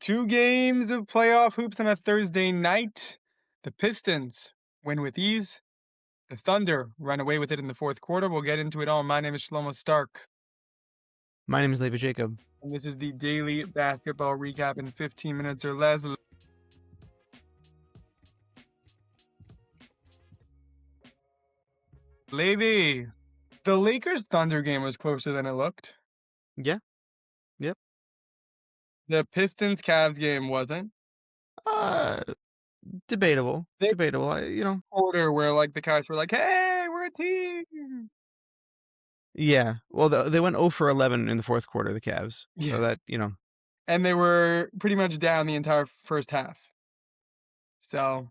2 games of playoff hoops on a Thursday night. The Pistons win with ease. The Thunder run away with it in the fourth quarter. We'll get into it all. My name is Shlomo Stark, My name is Levi Jacob. and this is the daily basketball recap in 15 minutes or less. Levi, the Lakers Thunder game was closer than it looked. Yeah. Yep. The Pistons Cavs game wasn't. Uh, debatable. They Debatable. quarter where like the Cavs were like, "Hey, we're a team." Yeah. Well, they went 0 for 11 in the fourth quarter, the Cavs. Yeah, So that, and they were pretty much down the entire first half. So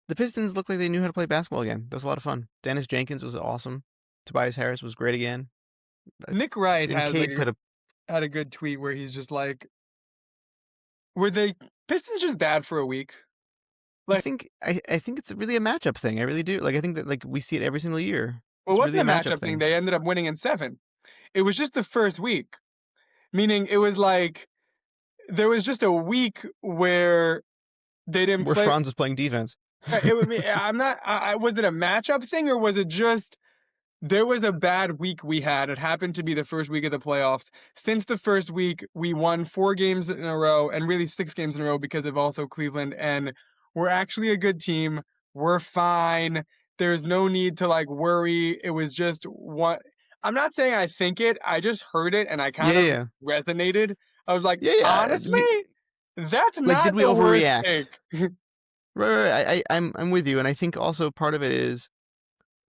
the Pistons looked like they knew how to play basketball again. That was a lot of fun. Dennis Jenkins was awesome. Tobias Harris was great again. Nick Wright And has Cade had a good tweet where he's just like, "Were the Pistons just bad for a week?" I Like, think I think it's really a matchup thing. I really do. Like I think that we see it every single year. well, it It's really wasn't a a matchup matchup thing. thing. They ended up winning in 7. It was just the first week, meaning it was like there was just a week where they didn't Where play. Franz was playing defense. It would be. I'm not. Was it a matchup thing or was it just there was a bad week we had? It happened to be the first week of the playoffs. Since the first week, we won 4 games in a row and really 6 games in a row because of also Cleveland. And we're actually a good team. We're fine. There's no need to like worry. It was just one. I'm not saying I think it. I just heard it and I Yeah, kind of yeah. resonated. I was like, Yeah, yeah. honestly, that's Like, did not we the worst overreact? take. Right. I'm with you, and I think also part of it is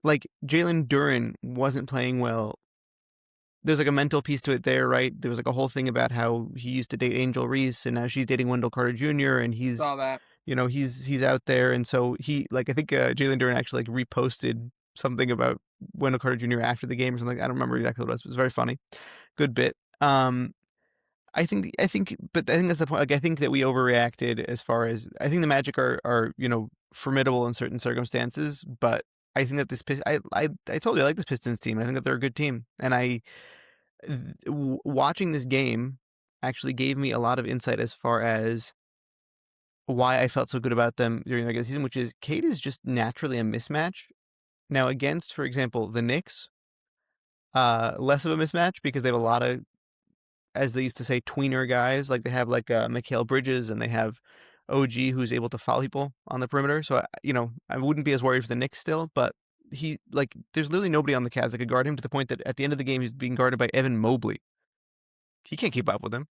like Jalen Duren wasn't playing well. There's like a mental piece to it there, right? There was like a whole thing about how he used to date Angel Reese, and now she's dating Wendell Carter Jr. and he's Saw that. he's out there, and so he I think Jalen Duren actually like reposted something about Wendell Carter Jr. after the game or something. I don't remember exactly what it was. It was very funny, good bit. But I think that's the point. Like, I think that we overreacted as far as I think the Magic are formidable in certain circumstances, but I think that I told you I like this Pistons team. I think that they're a good team, and watching this game actually gave me a lot of insight as far as why I felt so good about them during the regular season, which is Cade is just naturally a mismatch. Now against, for example, the Knicks, less of a mismatch because they have a lot of, as they used to say, tweener guys. Like they have like Mikal Bridges and they have OG who's able to foul people on the perimeter. So I wouldn't be as worried for the Knicks still, but there's literally nobody on the Cavs that could guard him to the point that at the end of the game he's being guarded by Evan Mobley. He can't keep up with him.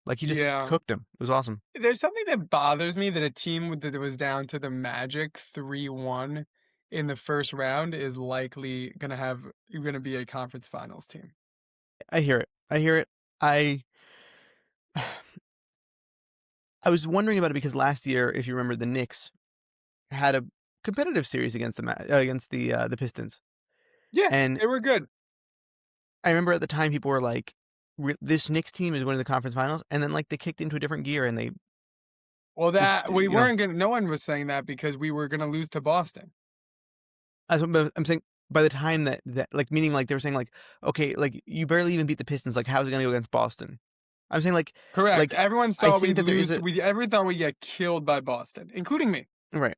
Like he just Yeah. cooked him. It was awesome. There's something that bothers me that a team that was down to the Magic 3-1 in the first round is likely gonna be a conference finals team. I hear it. I hear it. I I was wondering about it because last year, if you remember, the Knicks had a competitive series against the Pistons, Yeah, and they were good. I remember at the time people were like, "This Knicks team is winning the conference finals," and then like they kicked into a different gear and Well, that we you know, weren't gonna. No one was saying that because we were gonna lose to Boston. I'm saying by the time that like meaning like they were saying like, okay, like you barely even beat the Pistons, like how's it gonna go against Boston? I'm saying Correct. like Everyone I thought think we'd that there is lose. Everyone thought we'd get killed by Boston, including me. right,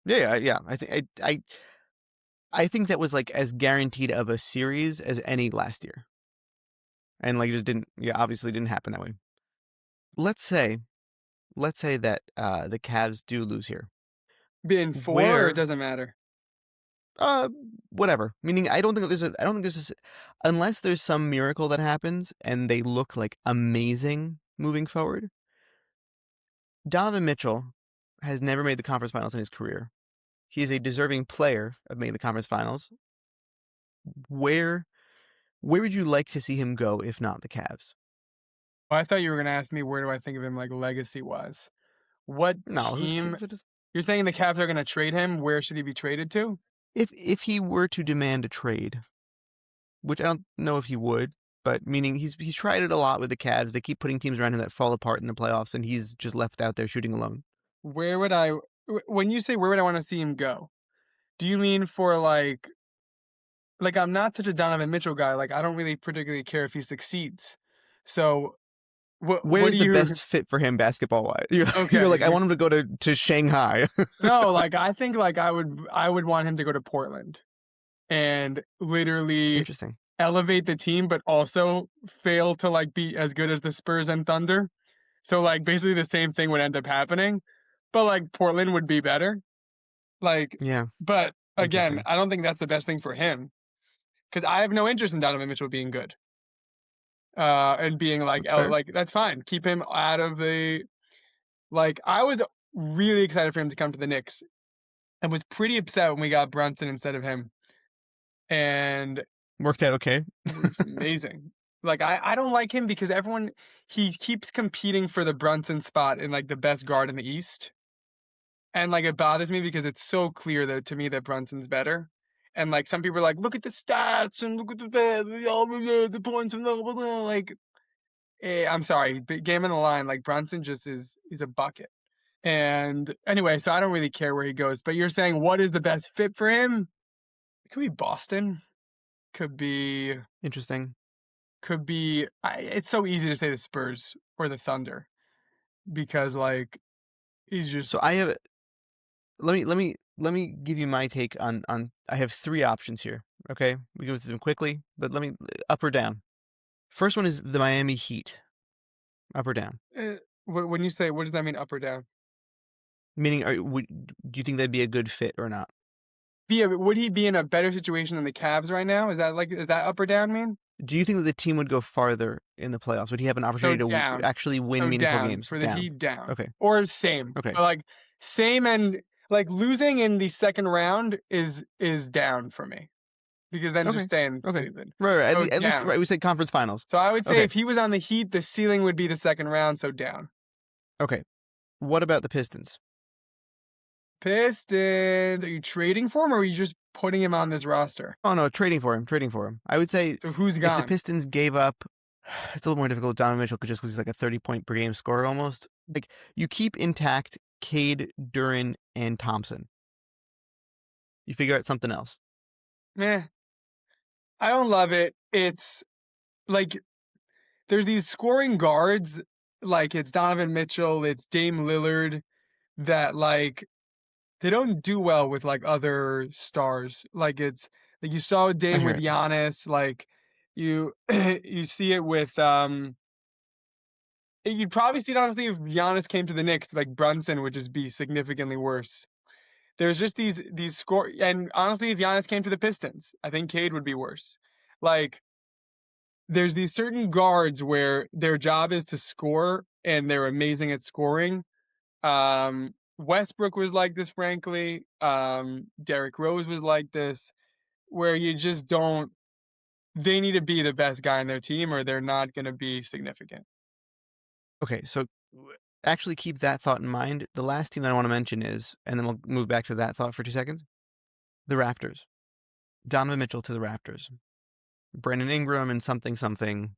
yeah. I think that was like as guaranteed of a series as any last year. And like it just didn't, yeah, obviously didn't happen that way. Let's say that the Cavs do lose here. Being 4, or it Where doesn't matter. uh whatever. Meaning I don't think there's unless there's some miracle that happens and they look like amazing moving forward. Donovan Mitchell has never made the conference finals in his career. He is a deserving player of making the conference finals. Where would you like to see him go if not the Cavs? I thought you were gonna ask me where do I think of him like legacy wise. What No, team? You're saying the Cavs are gonna trade him? Where should he be traded to? if he were to demand a trade, which I don't know if he would, but meaning he's tried it a lot with the Cavs. They keep putting teams around him that fall apart in the playoffs, and he's just left out there shooting alone. Where would I when you say where would I want to see him go? Do you mean for like I'm not such a Donovan Mitchell guy. Like I don't really particularly care if he succeeds. So What Where's do the you? best fit for him basketball wise? You're like, I Okay. want him to go to Shanghai. No, like I think like I would want him to go to Portland and literally Interesting. elevate the team, but also fail to like be as good as the Spurs and Thunder. So like basically the same thing would end up happening, but like Portland would be better. Like, Yeah, but again, interesting. I don't think that's the best thing for him because I have no interest in Donovan Mitchell being good. And being like, That's oh, fair. like that's fine. Keep him out of the like. I was really excited for him to come to the Knicks and was pretty upset when we got Brunson instead of him. And Worked out okay. it's amazing. Like I don't like him because everyone he keeps competing for the Brunson spot in like the best guard in the East. And like it bothers me because it's so clear that to me that Brunson's better. And like some people are like, look at the stats and look at the points and blah, blah, blah. Like, I'm sorry, game on the line. Like Brunson just is he's a bucket. And anyway, so I don't really care where he goes. But you're saying what is the best fit for him? It could be Boston. Could be Interesting. It's so easy to say the Spurs or the Thunder because like he's So just I have let me give you my take on I have three options here. Okay, we go through them quickly, but let me up or down. First one is the Miami Heat. Up or down? when you say what does that mean up or down? Meaning, do you think that'd be a good fit or not? Would he be in a better situation than the Cavs right now? Is that up or down mean? Do you think that the team would go farther in the playoffs? Would he have an So opportunity to down. actually win So meaningful down games? for the Down. Heat down. Okay. Or same. Okay. But like same and like losing in the second round is down for me. Because then just Okay. stay in Okay. Cleveland. Right. So At least down. right. We said conference finals. So I would say Okay. if he was on the Heat, the ceiling would be the second round, so down. Okay. What about the Pistons? Pistons. Are you trading for him or are you just putting him on this roster? Oh no, trading for him. Trading for him. I would say So who's if the gone? Pistons gave up, it's a little more difficult with Donovan Mitchell just because he's like a 30-point per game scorer almost. Like you keep intact Cade, Duran, and Thompson. You figure out something else. Meh. I don't love it. It's like there's these scoring guards, like it's Donovan Mitchell, it's Dame Lillard, that like they don't do well with like other stars. Like it's like you saw I Dame hear with it. Giannis, like you you see it with you'd probably see it honestly if Giannis came to the Knicks, like Brunson would just be significantly worse. There's just these score and honestly if Giannis came to the Pistons, I think Cade would be worse. Like there's these certain guards where their job is to score and they're amazing at scoring. Westbrook was like this, frankly. Derrick Rose was like this, where you just don't. They need to be the best guy on their team, or they're not going to be significant. Okay, so actually keep that thought in mind. The last team that I want to mention is, and then we'll move back to that thought for 2 seconds. The Raptors. Donovan Mitchell to the Raptors. Brandon Ingram and something something.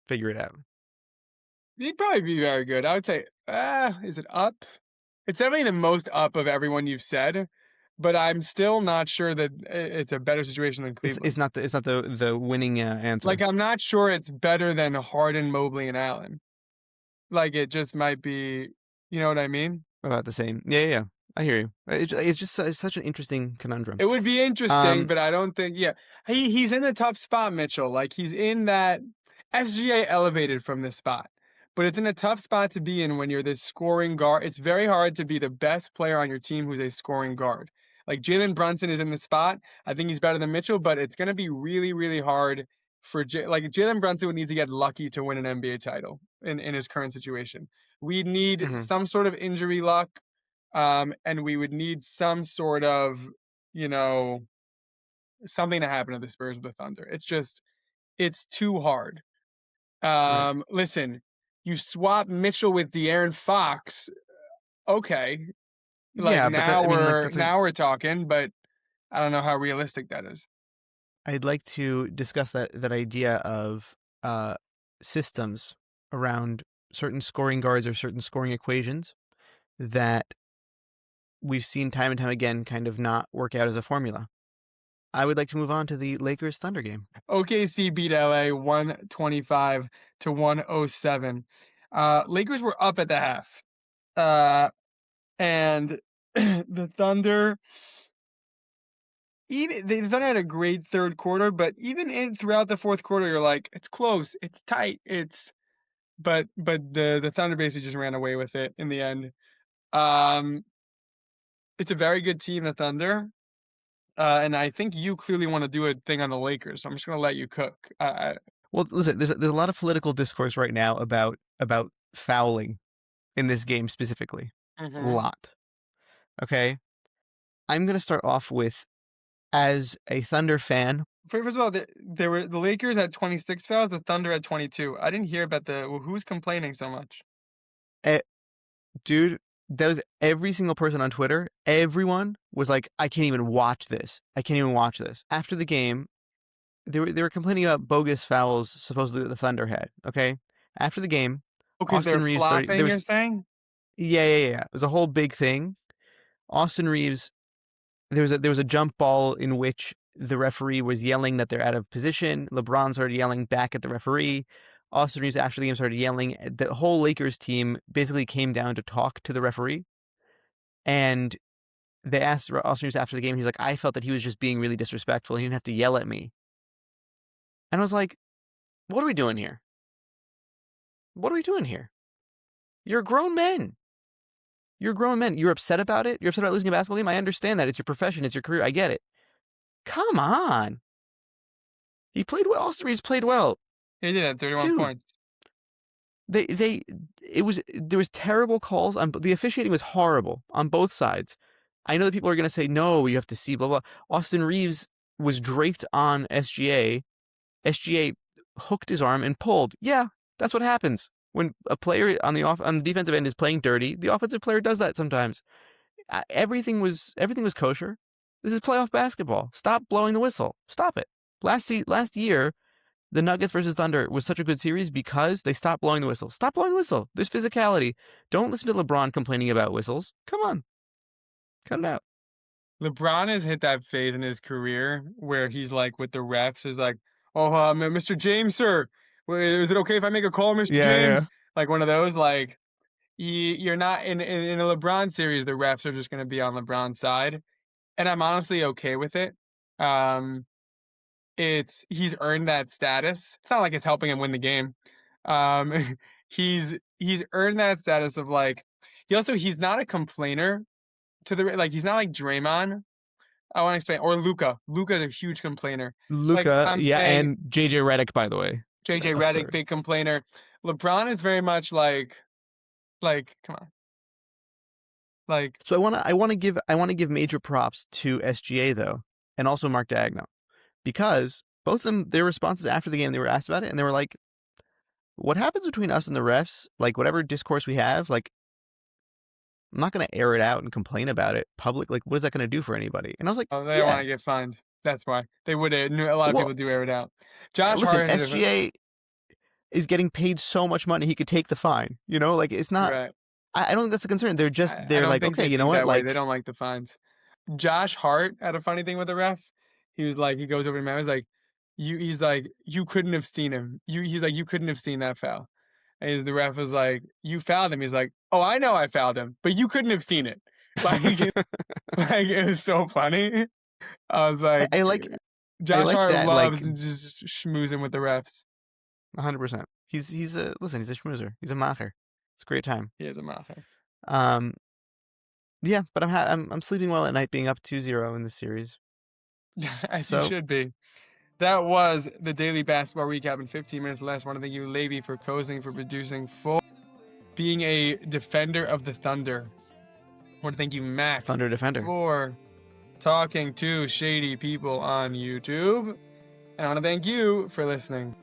Figure it out. He'd probably be very good. I would say, is it up? It's definitely the most up of everyone you've said, but I'm still not sure that it's a better situation than It's Cleveland. not the winning Like answer. I'm not sure it's better than Harden, Mobley, and Allen. Like it just might be, you know what I mean? About the same. Yeah. I hear you. It's just it's such an interesting conundrum. It would be interesting, Um, but I don't think. Yeah, he's in a tough spot, Mitchell. Like he's in that SGA elevated from this spot, but it's in a tough spot to be in when you're this scoring guard. It's very hard to be the best player on your team who's a scoring guard. Like Jalen Brunson is in the spot. I think he's better than Mitchell, but it's going to be really, really hard for like Jalen Brunson would need to get lucky to win an NBA title in his current situation. We need mhm, some sort of injury luck and we would need some sort of, you know, something to happen to the Spurs or the Thunder. It's too hard. right. Listen, you swap Mitchell with De'Aaron Fox. Okay, like Yeah, but that I mean, like that's now we're talking, but I don't know how realistic that is. I'd like to discuss that idea of systems around certain scoring guards or certain scoring equations that we've seen time and time again kind of not work out as a formula. I would like to move on to the Lakers Thunder game. OKC beat LA 125 to 107. Lakers were up at the half. And the Thunder, even the Thunder had a great third quarter, but even throughout the fourth quarter, you're like, it's close, it's tight, but the Thunder basically just ran away with it in the end. Um, it's a very good team, the Thunder. And I think you clearly want to do a thing on the Lakers, so I'm just gonna let you cook. Well, listen, there's a lot of political discourse right now about fouling in this game specifically. A Mhm. lot. Okay? I'm going to start off with, as a Thunder fan, First of all, the Lakers had 26 fouls, the Thunder had 22. I didn't hear about who's complaining so much. dude, that was every single person on Twitter. Everyone was like, I can't even watch this. I can't even watch this. After the game, they were complaining about bogus fouls supposedly that the Thunder had. Okay? After the game, Oh, because they're Austin Reeves started. There flopping, was you're saying? yeah. It was a whole big thing. Austin Reeves. There was a jump ball in which the referee was yelling that they're out of position. LeBron started yelling back at the referee. Austin Reeves after the game started yelling. The whole Lakers team basically came down to talk to the referee, and they asked Austin Reeves after the game. He's like, I felt that he was just being really disrespectful. He didn't have to yell at me. And I was like, what are we doing here? What are we doing here? You're grown men. You're grown men. You're upset about it. You're upset about losing a basketball game. I understand that. It's your profession. It's your career. I get it. Come on. He played well. Austin Reeves played well. He did have 31 Dude, points. there was terrible calls on the officiating was horrible on both sides. I know that people are going to say no, you have to see blah blah. Austin Reeves was draped on SGA. SGA hooked his arm and pulled. Yeah, that's what happens when a player on the defensive end is playing dirty. The offensive player does that sometimes. Everything was kosher. This is playoff basketball. Stop blowing the whistle. Stop it. Last year, the Nuggets versus Thunder was such a good series because they stopped blowing the whistle. Stop blowing the whistle. There's physicality. Don't listen to LeBron complaining about whistles. Come on. Cut it out. LeBron has hit that phase in his career where he's like with the refs is like, oh, Mr. James, sir, is it okay if I make a call, Mr. Yeah. James? Like one of those, like you're not in a LeBron series, the refs are just going to be on LeBron's side, and I'm honestly okay with it. Um, he's earned that status. It's not like it's helping him win the game. Um, he's earned that status of like he's not a complainer to the like he's not like Draymond. I want to explain. Or Luca. Luca's a huge complainer. Like Luka, I'm yeah, saying, and JJ Redick, by the way. JJ Redick, Absurd. big complainer. LeBron is very much like, come on, like So I wanna give major props to SGA though, and also Mark Daigneault. Because both of them, their responses after the game, they were asked about it, and they were like, what happens between us and the refs, like whatever discourse we have, like I'm not going to air it out and complain about it public. Like, what is that going to do for anybody? And I was like, oh, they don't want yeah. to get fined. That's why they would. A lot of Well, people do air it out. Josh listen, Hart had a SGA is getting paid so much money, he could take the fine. You know, like it's not, right. I don't think that's a concern. I They're don't like, think okay, they you know think what? that way. They Like, don't like the fines. Josh Hart had a funny thing with the ref. He was like, he goes over to me. I was like, he's like, you couldn't have seen him. He's like, you couldn't have seen that foul. And the ref was like, you fouled him. He's like, oh, I know I fouled him, but you couldn't have seen it. Like, like it was so funny. I was I, like, I like, I Josh like Hart that, like loves just schmoozing with the refs. 100%. He's a, listen, he's a schmoozer. He's a macher. It's a great time. He is a macher. Um, yeah, but I'm sleeping well at night being up 2-0 in this series. As you So should be. That was the daily basketball recap in 15 minutes or less. I want to thank you, Levy, for coaching, for producing, for being a defender of the Thunder. I want to thank you, Max, Thunder defender. for talking to shady people on YouTube. And I want to thank you for listening.